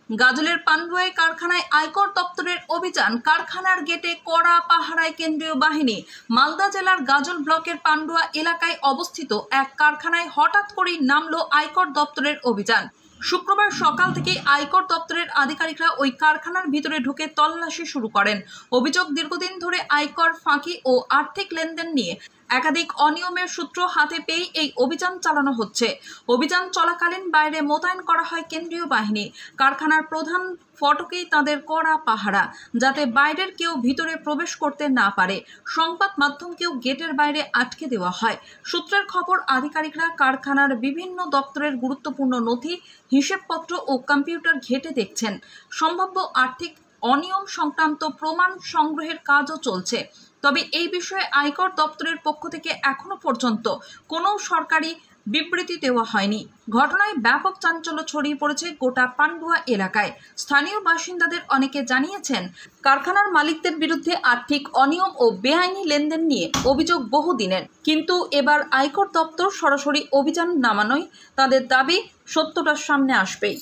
গাজলের পান্ডুয়াই কারখানায় আয়কর দপ্তরের অভিযান, কারখানার গেটে কড়া পাহারায় কেন্দ্রীয় বাহিনী। মালদা জেলার গাজল ব্লকের পান্ডুয়া এলাকায় অবস্থিত এক কারখানায় হঠাৎ করেই নামলো আয়কর দপ্তরের অভিযান। শুক্রবার সকাল থেকে আয়কর দপ্তরের আধিকারিকরা ওই কারখানার ভিতরে ঢুকে তল্লাশি শুরু করেন। অভিযোগ, দীর্ঘদিন ধরে আয়কর ফাঁকি ও আর্থিক লেনদেন নিয়ে একাধিক অনিয়মের সূত্র হাতে পেয়ে এই অভিযান চালানো হচ্ছে। অভিযান চলাকালীন বাইরে মোতায়েন করা হয় কেন্দ্রীয় বাহিনী। কারখানার প্রধান ফটকেই তাদের কড়া পাহারা, যাতে বাইরের কেউ ভিতরে প্রবেশ করতে না পারে। সংবাদ মাধ্যমকেও গেটের বাইরে আটকে দেওয়া হয়। সূত্রের খবর, আধিকারিকরা কারখানার বিভিন্ন দপ্তরের গুরুত্বপূর্ণ নথি, হিসেবপত্র ও কম্পিউটার ঘেঁটে দেখছেন। সম্ভাব্য আর্থিক অনিয়ম সংক্রান্ত প্রমাণ সংগ্রহের কাজও চলছে। তবে এই বিষয়ে আয়কর দপ্তরের পক্ষ থেকে এখনো পর্যন্ত কোনো সরকারি বিবৃতি দেওয়া হয়নি। ঘটনায় ব্যাপক চাঞ্চল্য ছড়িয়ে পড়েছে গোটা পান্ডুয়া এলাকায়। স্থানীয় বাসিন্দাদের অনেকে জানিয়েছেন, কারখানার মালিকদের বিরুদ্ধে আর্থিক অনিয়ম ও বেআইনি লেনদেন নিয়ে অভিযোগ বহুদিনের। কিন্তু এবার আয়কর দপ্তর সরাসরি অভিযান নামানোয় তাদের দাবি সত্যটা সামনে আসবেই।